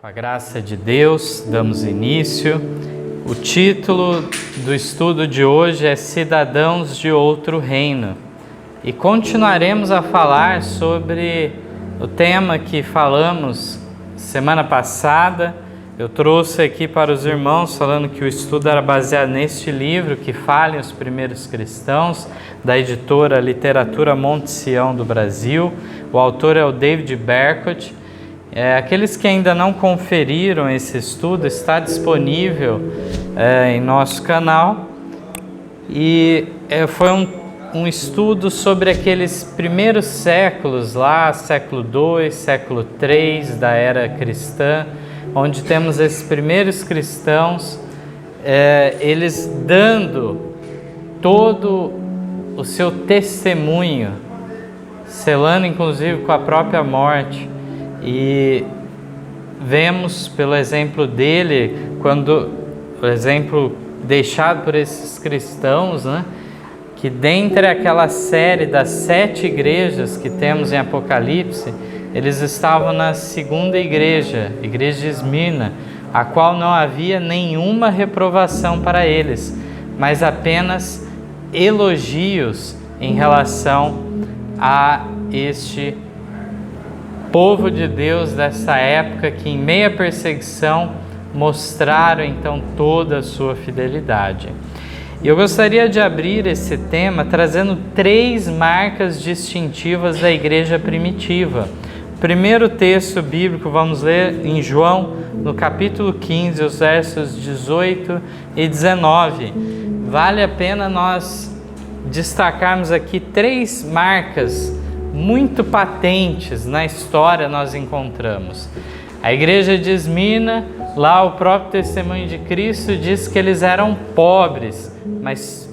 Com a graça de Deus, damos início. O título do estudo de hoje é Cidadãos de Outro Reino. E continuaremos a falar sobre o tema que falamos semana passada. Eu trouxe aqui para os irmãos falando que o estudo era baseado neste livro, Que Falem os Primeiros Cristãos, da editora Literatura Monte Sião do Brasil. O autor é o David Berkot. Aqueles que ainda não conferiram esse estudo, está disponível em nosso canal. E foi um estudo sobre aqueles primeiros séculos lá, século II, século III da era cristã, onde temos esses primeiros cristãos, eles dando todo o seu testemunho, selando inclusive com a própria morte. E vemos pelo exemplo dele, o exemplo deixado por esses cristãos, que dentre aquela série das 7 igrejas que temos em Apocalipse, eles estavam na segunda igreja, igreja de Esmirna, a qual não havia nenhuma reprovação para eles, mas apenas elogios em relação a este povo de Deus dessa época, que em meia perseguição mostraram então toda a sua fidelidade. E eu gostaria de abrir esse tema trazendo 3 marcas distintivas da igreja primitiva. O primeiro texto bíblico vamos ler em João, no capítulo 15, os versos 18 e 19. Vale a pena nós destacarmos aqui 3 marcas muito patentes na história. Nós encontramos a igreja de Esmirna. Lá o próprio testemunho de Cristo diz que eles eram pobres, mas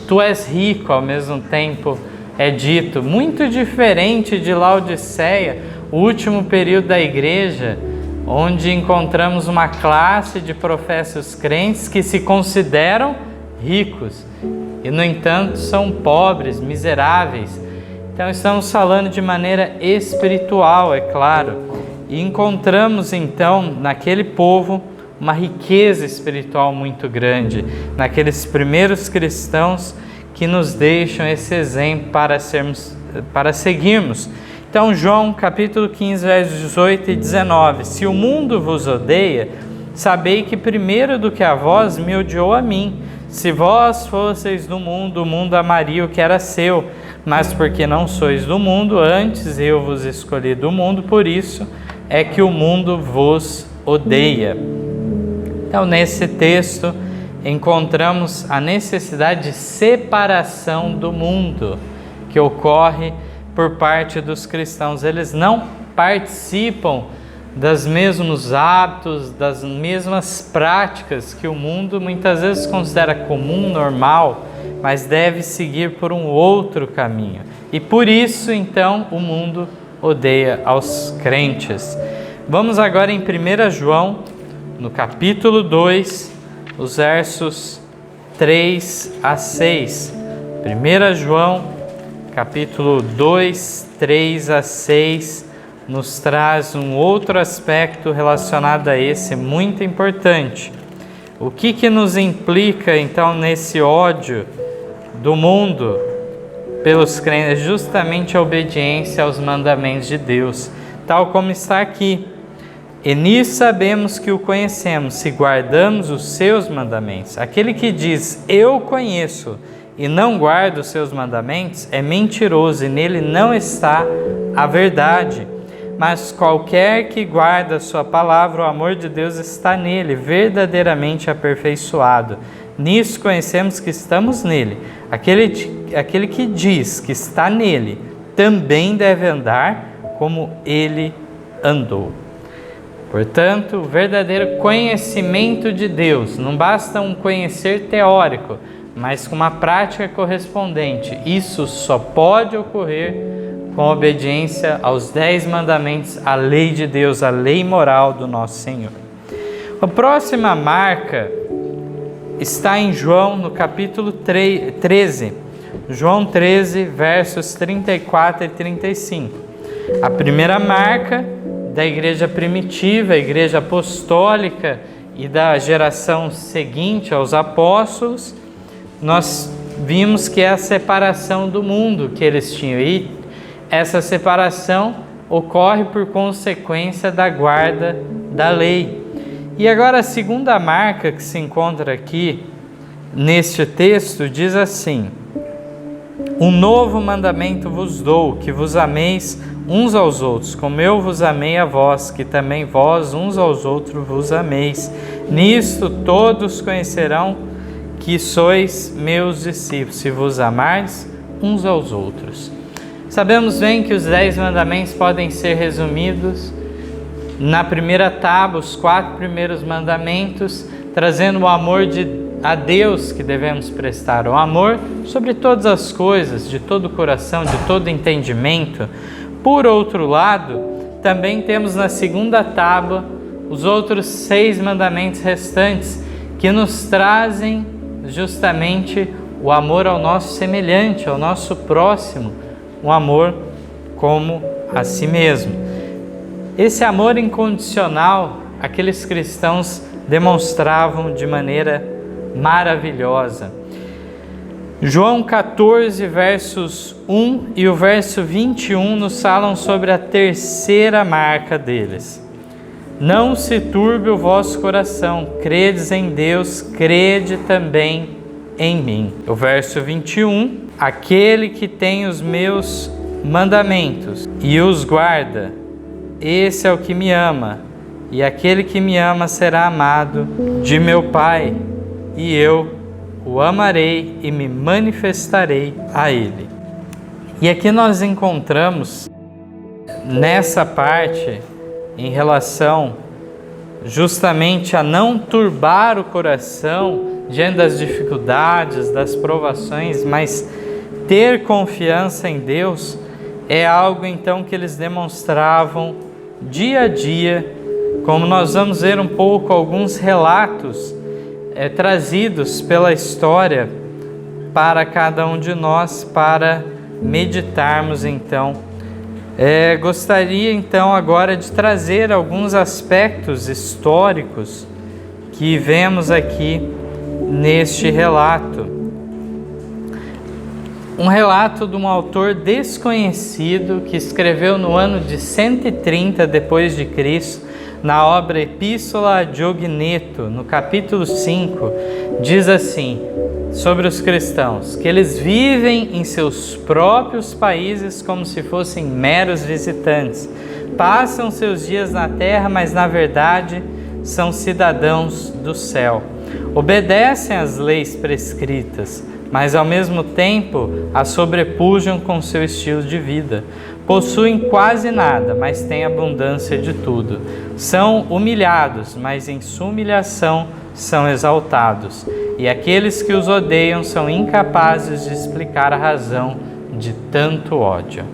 tu és rico ao mesmo tempo, é dito. Muito diferente de Laodiceia, o último período da igreja, onde encontramos uma classe de professos crentes que se consideram ricos e, no entanto, são pobres, miseráveis. Então estamos falando de maneira espiritual, é claro. E encontramos então naquele povo uma riqueza espiritual muito grande, naqueles primeiros cristãos que nos deixam esse exemplo para seguirmos. Então João capítulo 15, versos 18 e 19. Se o mundo vos odeia, sabei que primeiro do que a vós me odiou a mim. Se vós fosseis do mundo, o mundo amaria o que era seu. Mas porque não sois do mundo, antes eu vos escolhi do mundo, por isso é que o mundo vos odeia. Então, nesse texto, encontramos a necessidade de separação do mundo que ocorre por parte dos cristãos. Eles não participam dos mesmos hábitos, das mesmas práticas que o mundo muitas vezes considera comum, normal, mas deve seguir por um outro caminho. E por isso, então, o mundo odeia aos crentes. Vamos agora em 1 João, no capítulo 2, os versos 3 a 6. 1 João, capítulo 2, 3 a 6, nos traz um outro aspecto relacionado a esse, muito importante. O que nos implica, então, nesse ódio do mundo pelos crentes? Justamente a obediência aos mandamentos de Deus, tal como está aqui. E nisso sabemos que o conhecemos, se guardamos os seus mandamentos. Aquele que diz, eu conheço, e não guarda os seus mandamentos, é mentiroso, e nele não está a verdade. Mas qualquer que guarda a sua palavra, o amor de Deus está nele, verdadeiramente aperfeiçoado. Nisso conhecemos que estamos nele. Aquele que diz que está nele, também deve andar como ele andou. Portanto, o verdadeiro conhecimento de Deus, não basta um conhecer teórico, mas com uma prática correspondente. Isso só pode ocorrer com a obediência aos 10 mandamentos, à lei de Deus, à lei moral do nosso Senhor. A próxima marca está em João, no capítulo 13. João 13, versos 34 e 35. A primeira marca da igreja primitiva, a igreja apostólica e da geração seguinte aos apóstolos, nós vimos que é a separação do mundo que eles tinham. E essa separação ocorre por consequência da guarda da lei. E agora a segunda marca que se encontra aqui neste texto diz assim: um novo mandamento vos dou, que vos ameis uns aos outros, como eu vos amei a vós, que também vós uns aos outros vos ameis. Nisto todos conhecerão que sois meus discípulos, se vos amardes uns aos outros. Sabemos bem que os 10 mandamentos podem ser resumidos na primeira tábua, os 4 primeiros mandamentos, trazendo o amor a Deus que devemos prestar, o amor sobre todas as coisas, de todo o coração, de todo entendimento. Por outro lado, também temos na segunda tábua os outros 6 mandamentos restantes, que nos trazem justamente o amor ao nosso semelhante, ao nosso próximo, o amor como a si mesmo. Esse amor incondicional, aqueles cristãos demonstravam de maneira maravilhosa. João 14, versos 1 e o verso 21 nos falam sobre a terceira marca deles. Não se turbe o vosso coração, credes em Deus, crede também em mim. O verso 21, aquele que tem os meus mandamentos e os guarda, esse é o que me ama, e aquele que me ama será amado de meu Pai, e eu o amarei e me manifestarei a ele. E aqui nós encontramos nessa parte em relação justamente a não turbar o coração diante das dificuldades, das provações, mas ter confiança em Deus é algo então que eles demonstravam dia a dia, como nós vamos ver um pouco alguns relatos trazidos pela história para cada um de nós, para meditarmos então. Gostaria então agora de trazer alguns aspectos históricos que vemos aqui neste relato. Um relato de um autor desconhecido que escreveu no ano de 130 depois de Cristo, na obra Epístola a Diogneto, no capítulo 5, diz assim sobre os cristãos, que eles vivem em seus próprios países como se fossem meros visitantes. Passam seus dias na terra, mas na verdade são cidadãos do céu. Obedecem às leis prescritas, mas ao mesmo tempo as sobrepujam com seu estilo de vida. Possuem quase nada, mas têm abundância de tudo. São humilhados, mas em sua humilhação são exaltados. E aqueles que os odeiam são incapazes de explicar a razão de tanto ódio.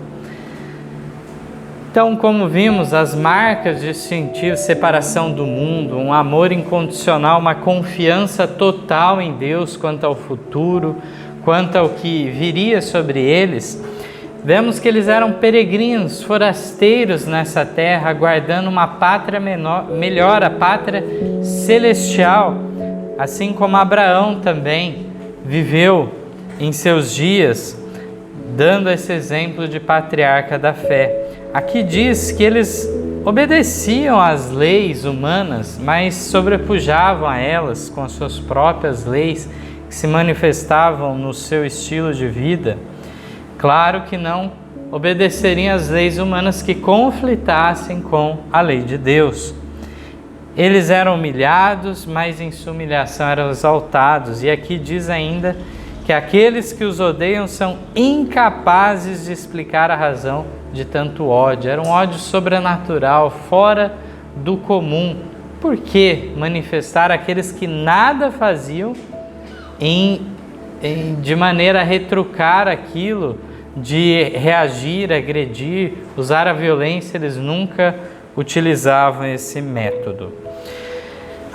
Então, como vimos, as marcas distintivas, separação do mundo, um amor incondicional, uma confiança total em Deus quanto ao futuro, quanto ao que viria sobre eles, vemos que eles eram peregrinos, forasteiros nessa terra, aguardando uma pátria melhor, a pátria celestial, assim como Abraão também viveu em seus dias, dando esse exemplo de patriarca da fé. Aqui diz que eles obedeciam às leis humanas, mas sobrepujavam a elas com as suas próprias leis, que se manifestavam no seu estilo de vida. Claro que não obedeceriam às leis humanas que conflitassem com a lei de Deus. Eles eram humilhados, mas em sua humilhação eram exaltados. E aqui diz ainda que aqueles que os odeiam são incapazes de explicar a razão de tanto ódio. Era um ódio sobrenatural, fora do comum. Por que manifestar aqueles que nada faziam de maneira a retrucar aquilo, de reagir, agredir, usar a violência? Eles nunca utilizavam esse método.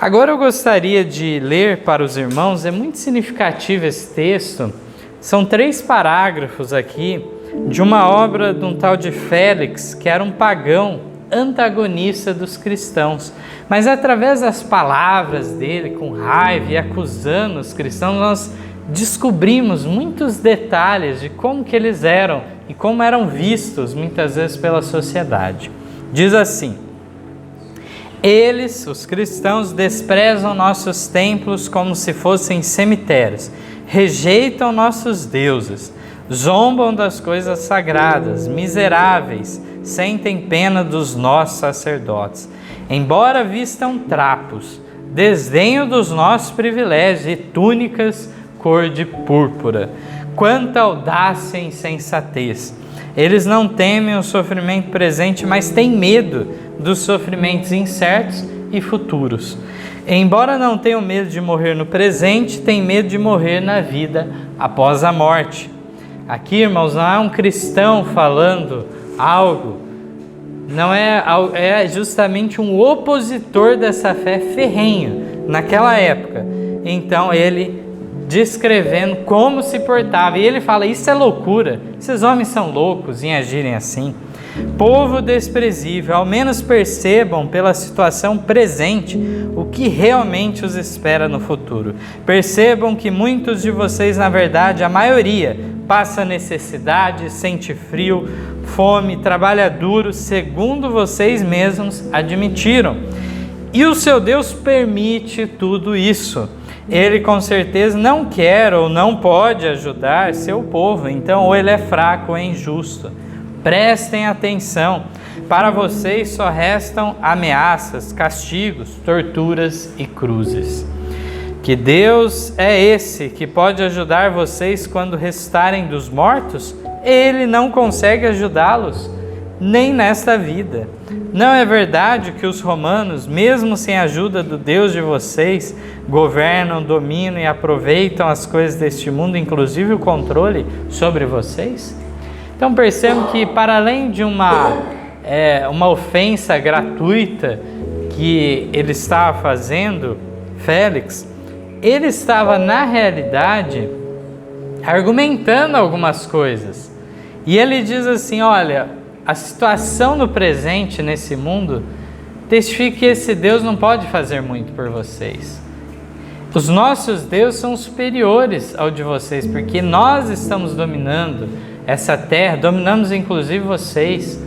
Agora eu gostaria de ler para os irmãos, é muito significativo esse texto, são 3 parágrafos aqui, de uma obra de um tal de Félix, que era um pagão antagonista dos cristãos. Mas através das palavras dele, com raiva e acusando os cristãos, nós descobrimos muitos detalhes de como que eles eram e como eram vistos muitas vezes pela sociedade. Diz assim: eles, os cristãos, desprezam nossos templos como se fossem cemitérios, rejeitam nossos deuses, zombam das coisas sagradas, miseráveis, sentem pena dos nossos sacerdotes. Embora vistam trapos, desdenham dos nossos privilégios e túnicas cor de púrpura. Quanta audácia e insensatez! Eles não temem o sofrimento presente, mas têm medo dos sofrimentos incertos e futuros. Embora não tenham medo de morrer no presente, têm medo de morrer na vida após a morte. Aqui, irmãos, não é um cristão falando algo, não é justamente um opositor dessa fé ferrenho naquela época. Então ele descrevendo como se portava, e ele fala: isso é loucura, esses homens são loucos em agirem assim. Povo desprezível, ao menos percebam pela situação presente o que realmente os espera no futuro. Percebam que muitos de vocês, na verdade, a maioria, passa necessidade, sente frio, fome, trabalha duro, segundo vocês mesmos admitiram. E o seu Deus permite tudo isso. Ele com certeza não quer ou não pode ajudar seu povo, então ou ele é fraco ou é injusto. Prestem atenção, para vocês só restam ameaças, castigos, torturas e cruzes. Que Deus é esse que pode ajudar vocês quando ressuscitarem dos mortos? Ele não consegue ajudá-los, nem nesta vida. Não é verdade que os romanos, mesmo sem a ajuda do Deus de vocês, governam, dominam e aproveitam as coisas deste mundo, inclusive o controle sobre vocês? Então percebam que, para além de uma ofensa gratuita que ele estava fazendo, Félix, ele estava, na realidade, argumentando algumas coisas. E ele diz assim: olha, a situação no presente, nesse mundo, testifica que esse Deus não pode fazer muito por vocês. Os nossos deuses são superiores ao de vocês, porque nós estamos dominando essa terra, dominamos inclusive vocês.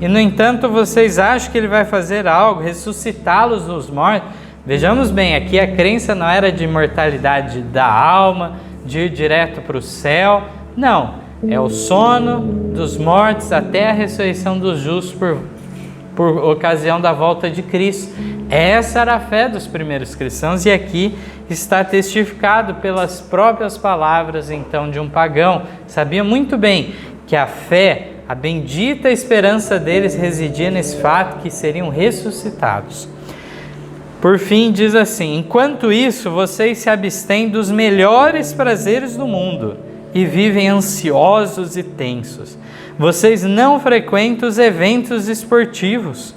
E, no entanto, vocês acham que ele vai fazer algo, ressuscitá-los dos mortos? Vejamos bem, aqui a crença não era de imortalidade da alma, de ir direto para o céu. Não, é o sono dos mortos até a ressurreição dos justos por ocasião da volta de Cristo. Essa era a fé dos primeiros cristãos, e aqui está testificado pelas próprias palavras então de um pagão. Sabia muito bem que a fé, a bendita esperança deles residia nesse fato que seriam ressuscitados. Por fim, diz assim: enquanto isso, vocês se abstêm dos melhores prazeres do mundo e vivem ansiosos e tensos. Vocês não frequentam os eventos esportivos,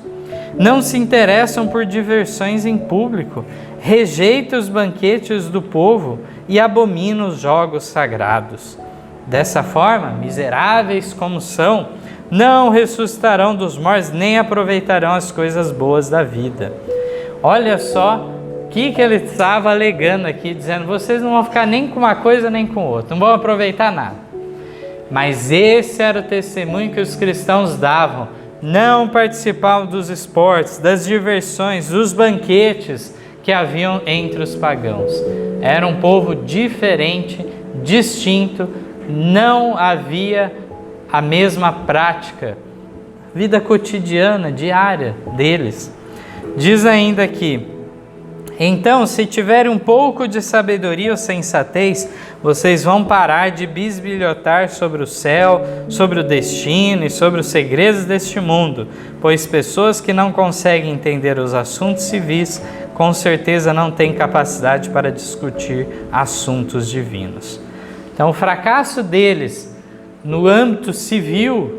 não se interessam por diversões em público, rejeitam os banquetes do povo e abominam os jogos sagrados. Dessa forma, miseráveis como são, não ressuscitarão dos mortos, nem aproveitarão as coisas boas da vida. Olha só o que ele estava alegando aqui, dizendo: vocês não vão ficar nem com uma coisa nem com outra, não vão aproveitar nada. Mas esse era o testemunho que os cristãos davam. Não participavam dos esportes, das diversões, dos banquetes que haviam entre os pagãos. Era um povo diferente, distinto, não havia a mesma prática, vida cotidiana, diária deles. Diz ainda aqui: então, se tiverem um pouco de sabedoria ou sensatez, vocês vão parar de bisbilhotar sobre o céu, sobre o destino e sobre os segredos deste mundo, pois pessoas que não conseguem entender os assuntos civis, com certeza não têm capacidade para discutir assuntos divinos. Então, o fracasso deles no âmbito civil,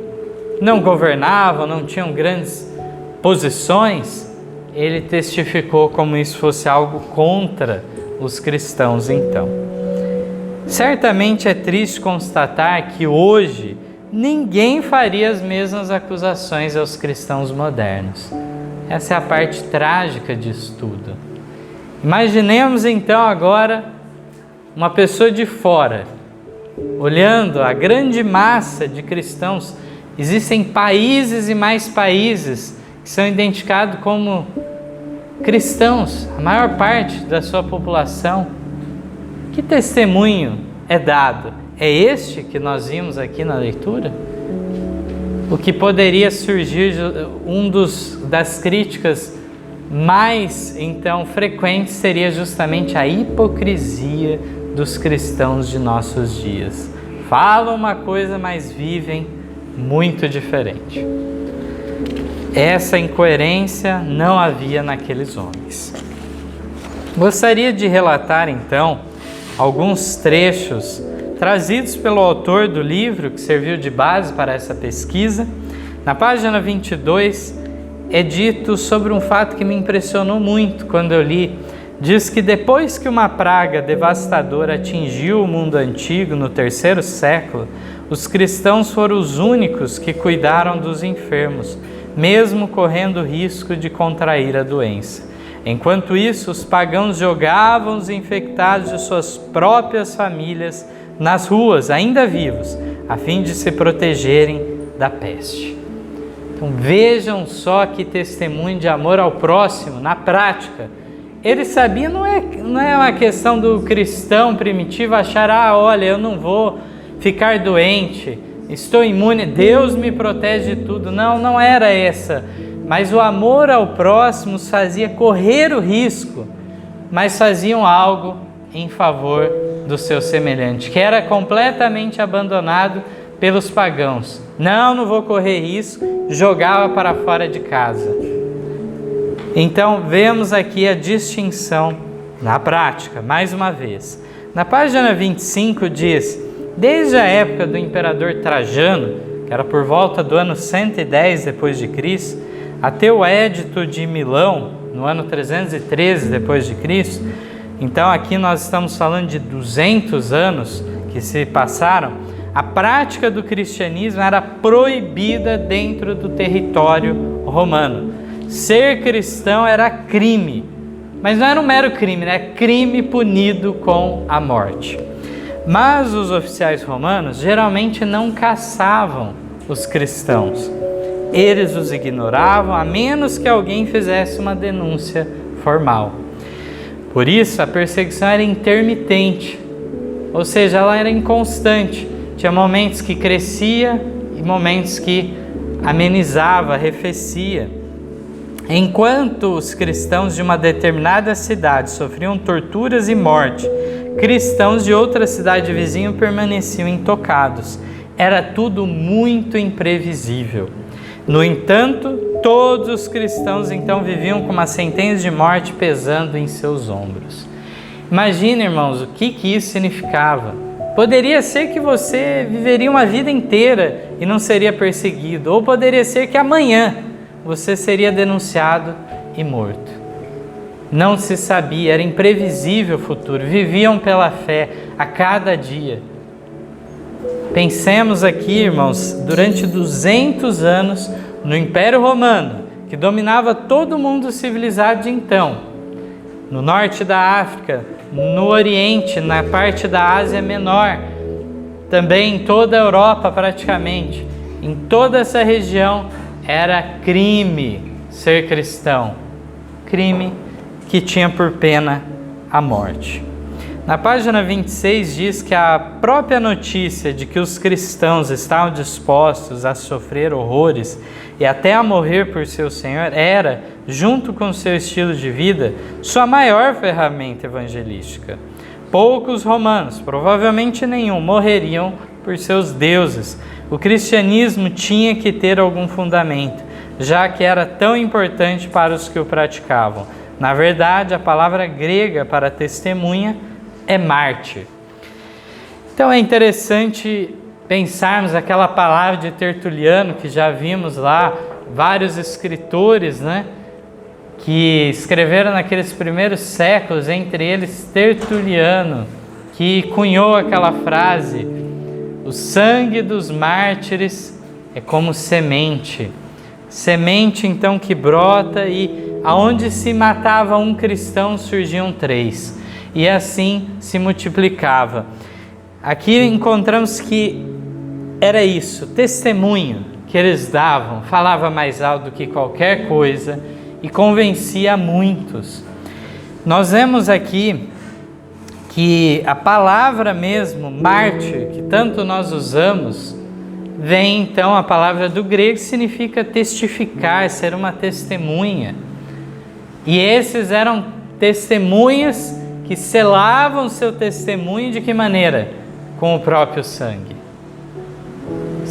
não governavam, não tinham grandes posições, ele testificou como isso fosse algo contra os cristãos então. Certamente é triste constatar que hoje ninguém faria as mesmas acusações aos cristãos modernos. Essa é a parte trágica disso tudo. Imaginemos então agora uma pessoa de fora, olhando a grande massa de cristãos. Existem países e mais países que são identificados como cristãos, a maior parte da sua população. Que testemunho é dado? É este que nós vimos aqui na leitura? O que poderia surgir, das críticas mais então frequentes seria justamente a hipocrisia dos cristãos de nossos dias. Falam uma coisa, mas vivem muito diferente. Essa incoerência não havia naqueles homens. Gostaria de relatar então alguns trechos trazidos pelo autor do livro que serviu de base para essa pesquisa. Na página 22 é dito sobre um fato que me impressionou muito quando eu li. Diz que depois que uma praga devastadora atingiu o mundo antigo no 3º século, os cristãos foram os únicos que cuidaram dos enfermos, mesmo correndo o risco de contrair a doença. Enquanto isso, os pagãos jogavam os infectados de suas próprias famílias nas ruas, ainda vivos, a fim de se protegerem da peste. Então vejam só que testemunho de amor ao próximo na prática. Ele sabia, não é uma questão do cristão primitivo achar, olha, eu não vou ficar doente, estou imune, Deus me protege de tudo. Não era essa. Mas o amor ao próximo os fazia correr o risco, mas faziam algo em favor do seu semelhante, que era completamente abandonado pelos pagãos. Não vou correr risco, jogava para fora de casa. Então, vemos aqui a distinção na prática, mais uma vez. Na página 25 diz, desde a época do imperador Trajano, que era por volta do ano 110 depois de Cristo, até o Edito de Milão, no ano 313 depois de Cristo, então aqui nós estamos falando de 200 anos que se passaram, a prática do cristianismo era proibida dentro do território romano. Ser cristão era crime, mas não era um mero crime, era crime punido com a morte. Mas os oficiais romanos geralmente não caçavam os cristãos. Eles os ignoravam, a menos que alguém fizesse uma denúncia formal. Por isso, a perseguição era intermitente, ou seja, ela era inconstante. Tinha momentos que crescia e momentos que amenizava, arrefecia. Enquanto os cristãos de uma determinada cidade sofriam torturas e morte, cristãos de outra cidade vizinha permaneciam intocados. Era tudo muito imprevisível. No entanto, todos os cristãos então viviam com uma sentença de morte pesando em seus ombros. Imagine, irmãos, o que isso significava. Poderia ser que você viveria uma vida inteira e não seria perseguido, ou poderia ser que amanhã você seria denunciado e morto. Não se sabia, era imprevisível o futuro, viviam pela fé a cada dia. Pensemos aqui, irmãos, durante 200 anos no Império Romano, que dominava todo o mundo civilizado de então, no norte da África, no Oriente, na parte da Ásia Menor, também em toda a Europa praticamente, em toda essa região era crime ser cristão, crime que tinha por pena a morte. Na página 26 diz que a própria notícia de que os cristãos estavam dispostos a sofrer horrores e até a morrer por seu Senhor era, junto com seu estilo de vida, sua maior ferramenta evangelística. Poucos romanos, provavelmente nenhum, morreriam por seus deuses. O cristianismo tinha que ter algum fundamento, já que era tão importante para os que o praticavam. Na verdade, a palavra grega para testemunha é mártir. Então é interessante pensarmos aquela palavra de Tertuliano que já vimos lá, vários escritores, que escreveram naqueles primeiros séculos, entre eles Tertuliano, que cunhou aquela frase: O sangue dos mártires é como semente. Semente então que brota e aonde se matava um cristão surgiam 3. E assim se multiplicava. Aqui encontramos que era isso, testemunho que eles davam, falava mais alto do que qualquer coisa e convencia muitos. Nós vemos aqui que a palavra mesmo, mártir, que tanto nós usamos, vem então a palavra do grego que significa testificar, ser uma testemunha. E esses eram testemunhas que selavam seu testemunho de que maneira? Com o próprio sangue.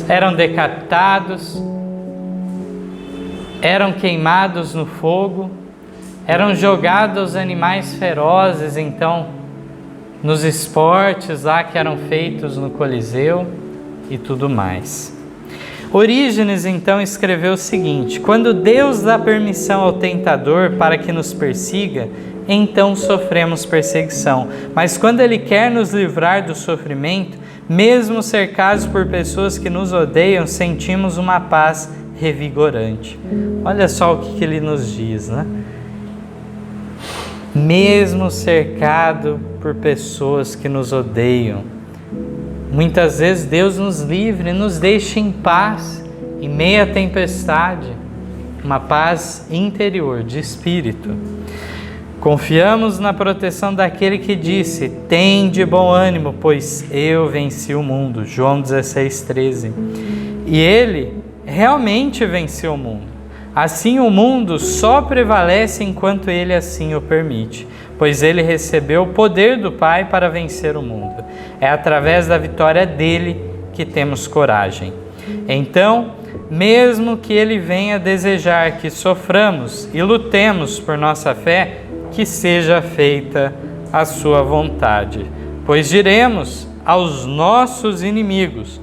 Eram decapitados, eram queimados no fogo, eram jogados aos animais ferozes, então, nos esportes lá que eram feitos no Coliseu e tudo mais. Orígenes, então, escreveu o seguinte: quando Deus dá permissão ao tentador para que nos persiga, então sofremos perseguição. Mas quando Ele quer nos livrar do sofrimento, mesmo cercados por pessoas que nos odeiam, sentimos uma paz revigorante. Olha só o que Ele nos diz, né? Mesmo cercado por pessoas que nos odeiam, muitas vezes Deus nos livra e nos deixa em paz, em meio à tempestade, uma paz interior, de espírito. Confiamos na proteção daquele que disse: tende bom ânimo, pois eu venci o mundo. João 16:13. E Ele realmente venceu o mundo. Assim o mundo só prevalece enquanto Ele assim o permite, pois Ele recebeu o poder do Pai para vencer o mundo. É através da vitória dele que temos coragem. Então, mesmo que Ele venha desejar que soframos e lutemos por nossa fé, que seja feita a sua vontade. Pois diremos aos nossos inimigos: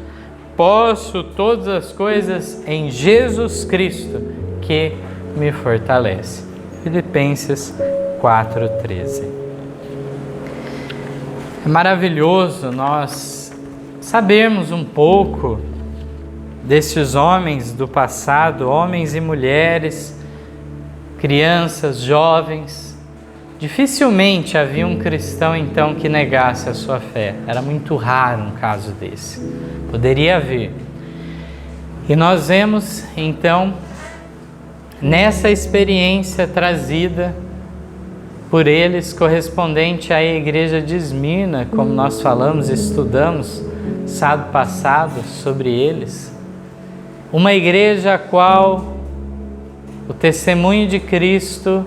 posso todas as coisas em Jesus Cristo, que me fortalece. Filipenses 4:13. É maravilhoso nós sabermos um pouco desses homens do passado, homens e mulheres, crianças, jovens. Dificilmente havia um cristão então que negasse a sua fé. Era muito raro um caso desse. Poderia haver. E nós vemos então nessa experiência trazida por eles, correspondente à igreja de Esmirna, como nós falamos e estudamos sábado passado sobre eles, uma igreja a qual o testemunho de Cristo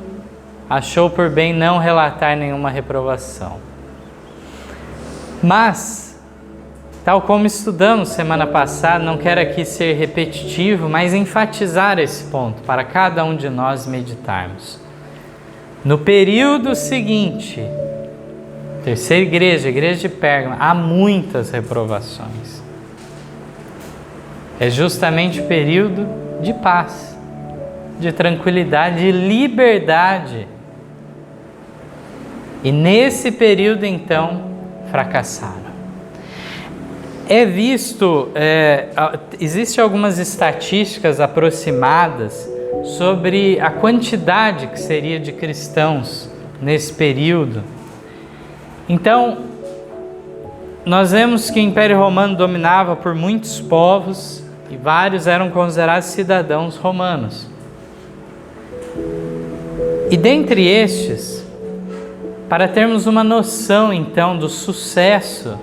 achou por bem não relatar nenhuma reprovação. Mas, tal como estudamos semana passada, não quero aqui ser repetitivo, mas enfatizar esse ponto para cada um de nós meditarmos. No período seguinte, terceira igreja, igreja de Pérgamo, há muitas reprovações. É justamente o período de paz, de tranquilidade, de liberdade. E nesse período, então, fracassaram. Existem algumas estatísticas aproximadas sobre a quantidade que seria de cristãos nesse período. Então, nós vemos que o Império Romano dominava por muitos povos e vários eram considerados cidadãos romanos. E dentre estes, para termos uma noção então do sucesso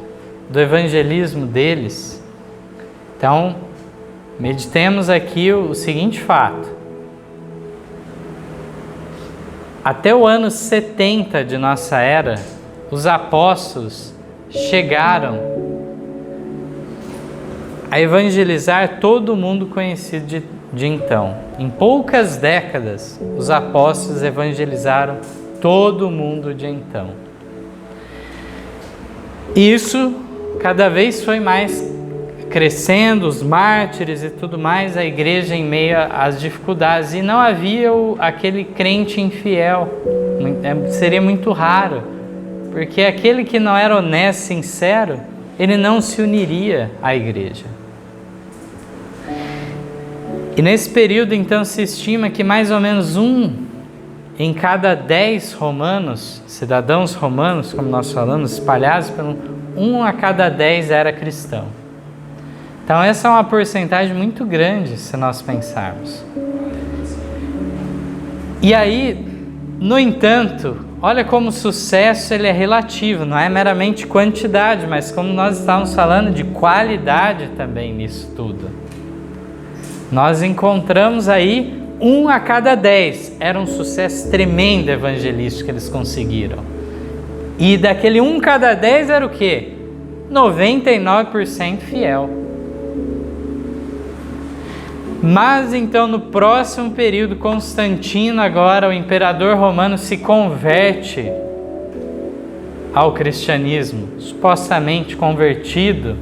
do evangelismo deles, então meditemos aqui o seguinte fato: até o ano 70 de nossa era, os apóstolos chegaram a evangelizar todo o mundo conhecido de então. Em poucas décadas, os apóstolos evangelizaram todo o mundo de então. Isso cada vez foi mais crescendo, os mártires e tudo mais, a igreja em meio às dificuldades. E não havia aquele crente infiel, seria muito raro, porque aquele que não era honesto, sincero, ele não se uniria à igreja. E nesse período, então, se estima que mais ou menos 1 em cada 10 romanos, cidadãos romanos, como nós falamos, espalhados pelo 1 a cada 10 era cristão. Então essa é uma porcentagem muito grande, se nós pensarmos. E aí, no entanto, olha como o sucesso ele é relativo, não é meramente quantidade, mas como nós estávamos falando de qualidade também nisso tudo. Nós encontramos aí 1 a cada 10, era um sucesso tremendo evangelístico que eles conseguiram. E daquele 1 a cada 10 era o quê? 99% fiel. Mas então no próximo período, Constantino agora, o imperador romano, se converte ao cristianismo, supostamente convertido,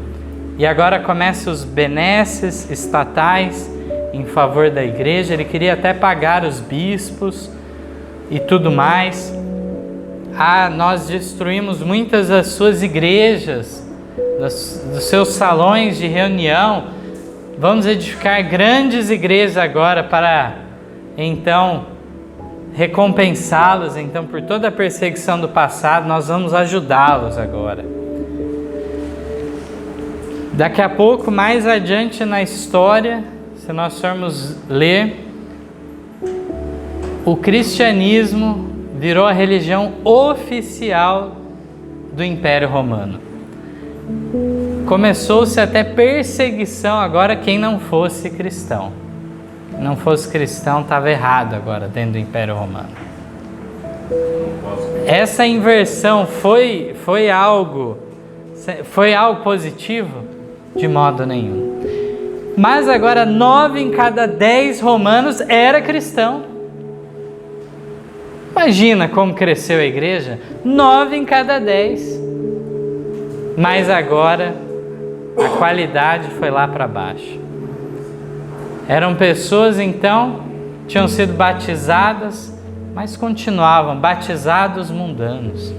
e agora começam os benesses estatais em favor da igreja. Ele queria até pagar os bispos e tudo mais. Nós destruímos muitas das suas igrejas, dos seus salões de reunião. Vamos edificar grandes igrejas agora para, então, recompensá-los. Então, por toda a perseguição do passado, nós vamos ajudá-los agora. Daqui a pouco, mais adiante na história, se nós formos ler, o cristianismo virou a religião oficial do Império Romano. Começou-se até perseguição agora quem não fosse cristão. Quem não fosse cristão estava errado agora dentro do Império Romano. Essa inversão foi algo positivo? De modo nenhum. Mas agora 9 em cada 10 romanos era cristão. Imagina como cresceu a igreja. 9 em cada 10. Mas agora a qualidade foi lá para baixo. Eram pessoas então, tinham sido batizadas, mas continuavam batizados mundanos.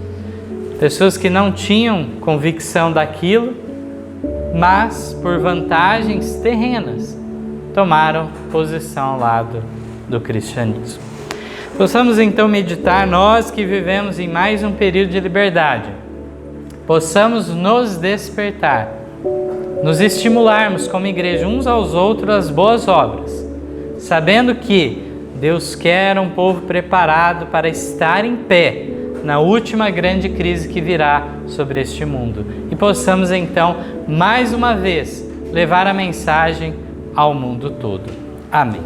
Pessoas que não tinham convicção daquilo, mas por vantagens terrenas tomaram posição ao lado do cristianismo. Possamos então meditar, nós que vivemos em mais um período de liberdade, possamos nos despertar, nos estimularmos como igreja uns aos outros às boas obras, sabendo que Deus quer um povo preparado para estar em pé na última grande crise que virá sobre este mundo. E possamos então, mais uma vez, levar a mensagem ao mundo todo. Amém.